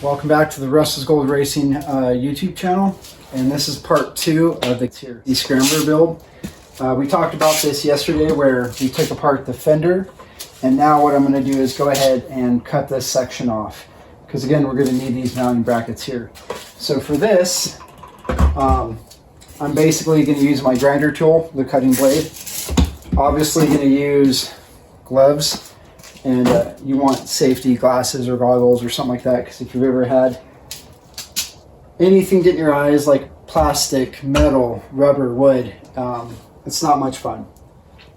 Welcome back to the Russell's Gold Racing YouTube channel, and this is part 2 of the Scrambler build. We talked about this yesterday where we took apart the fender, and now what I'm going to do is go ahead and cut this section off, because again we're going to need these mounting brackets here. So for this, I'm basically going to use my grinder tool, the cutting blade. Obviously going to use gloves. And you want safety glasses or goggles or something like that, because if you've ever had anything get in your eyes like plastic, metal, rubber, wood, it's not much fun.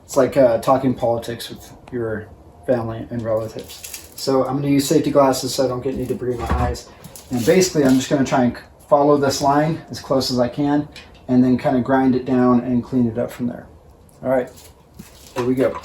It's like talking politics with your family and relatives. So I'm going to use safety glasses so I don't get any debris in my eyes. And basically I'm just going to try and follow this line as close as I can and then kind of grind it down and clean it up from there. All right, here we go.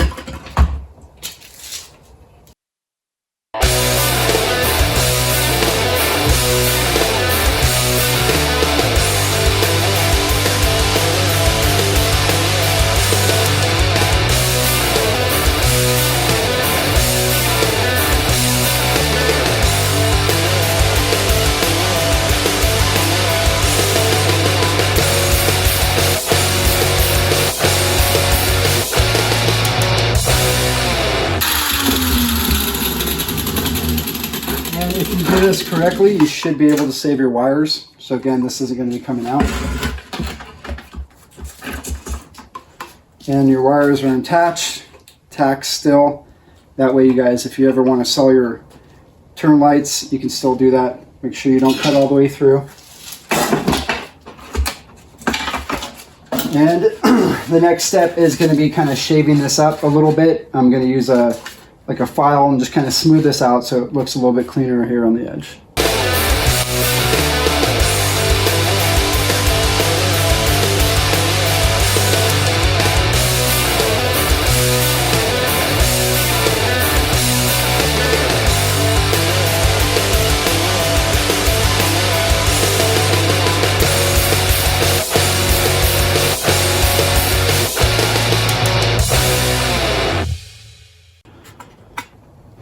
If you do this correctly, you should be able to save your wires. So again, this isn't going to be coming out. And your wires are attached, tacked still. That way you guys, if you ever want to sell your turn lights, you can still do that. Make sure you don't cut all the way through. And the next step is going to be kind of shaving this up a little bit. I'm going to use a file and just kind of smooth this out so it looks a little bit cleaner here on the edge.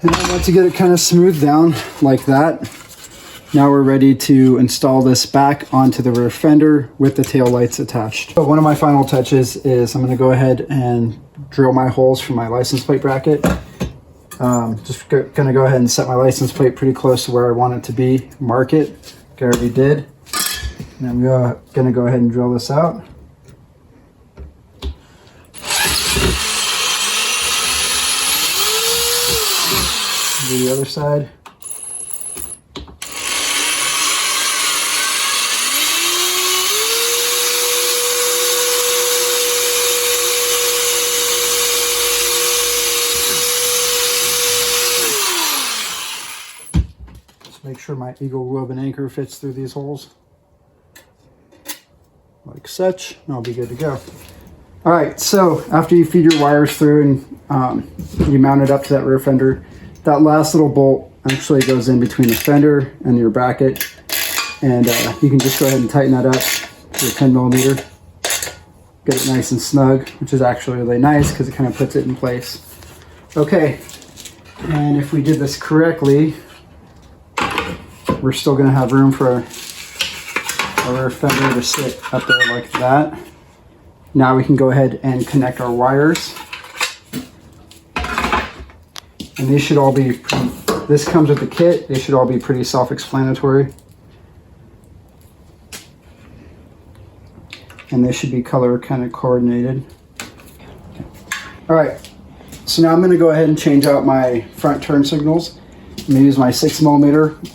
And then once you get it kind of smoothed down like that, now we're ready to install this back onto the rear fender with the tail lights attached. So one of my final touches is I'm going to go ahead and drill my holes for my license plate bracket. Just going to go ahead and set my license plate pretty close to where I want it to be, mark it, like I already did. And I'm going to go ahead and drill this out. Do the other side. Just make sure my eagle woven anchor fits through these holes like such, and I'll be good to go. All right, so after you feed your wires through and you mount it up to that rear fender, that last little bolt actually goes in between the fender and your bracket, and you can just go ahead and tighten that up to a 10mm. Get it nice and snug, which is actually really nice because it kind of puts it in place. Okay, and if we did this correctly, we're still going to have room for our rear fender to sit up there like that. Now we can go ahead and connect our wires. And these should all be, this comes with the kit, they should all be pretty self-explanatory. And they should be color kind of coordinated. Okay. All right, so now I'm going to go ahead and change out my front turn signals. I'm going to use my 6mm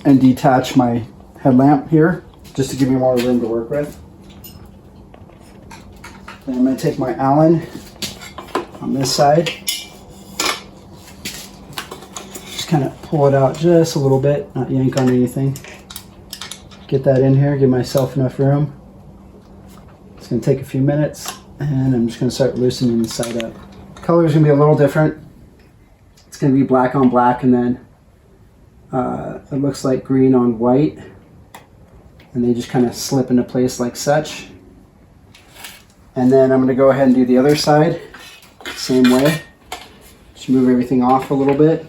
and detach my headlamp here, just to give me more room to work with. Then I'm going to take my Allen on this side. Kind of pull it out just a little bit, not yank on anything. Get that in here, give myself enough room. It's going to take a few minutes, and I'm just going to start loosening the side up. Color is going to be a little different. It's going to be black on black, and then it looks like green on white, and they just kind of slip into place like such. And then I'm going to go ahead and do the other side, same way. Just move everything off a little bit.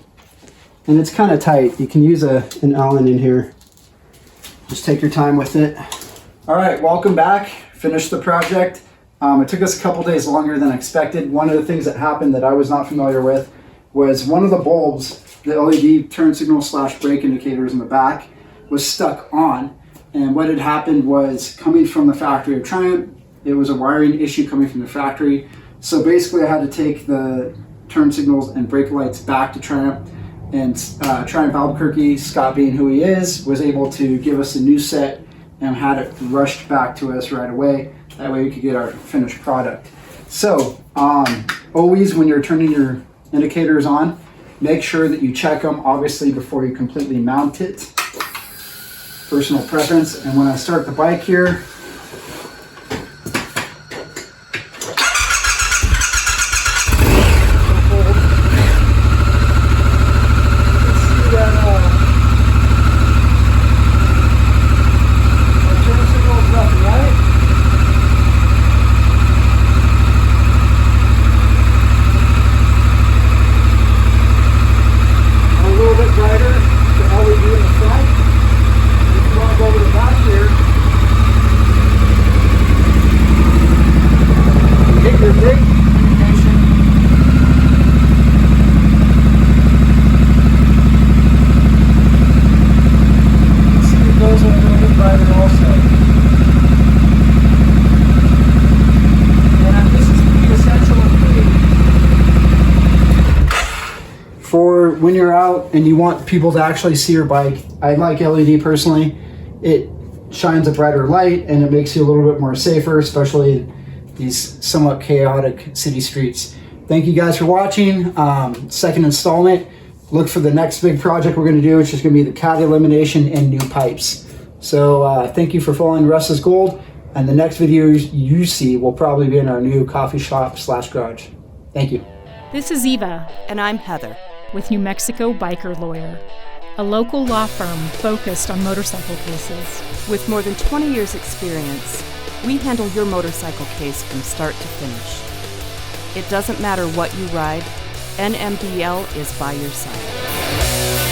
and it's kind of tight. You can use an Allen in here. Just take your time with it. All right, welcome back. Finished the project. It took us a couple days longer than expected. One of the things that happened that I was not familiar with was one of the bulbs, the LED turn signal / brake indicators in the back, was stuck on. And what had happened was, coming from the factory of Triumph, it was a wiring issue coming from the factory. So basically I had to take the turn signals and brake lights back to Triumph, and Triumph Albuquerque, Scott being who he is, was able to give us a new set and had it rushed back to us right away. That way we could get our finished product. So always when you're turning your indicators on, make sure that you check them obviously before you completely mount it. Personal preference. And when I start the bike here, for when you're out and you want people to actually see your bike. I like LED personally. It shines a brighter light and it makes you a little bit more safer, especially in these somewhat chaotic city streets. Thank you guys for watching. Second installment. Look for the next big project we're going to do, which is going to be the cat elimination and new pipes. So thank you for following Russ is Gold, and the next video you see will probably be in our new coffee shop / garage. Thank you. This is Eva. And I'm Heather. With New Mexico Biker Lawyer, a local law firm focused on motorcycle cases. With more than 20 years' experience, we handle your motorcycle case from start to finish. It doesn't matter what you ride, NMBL is by your side.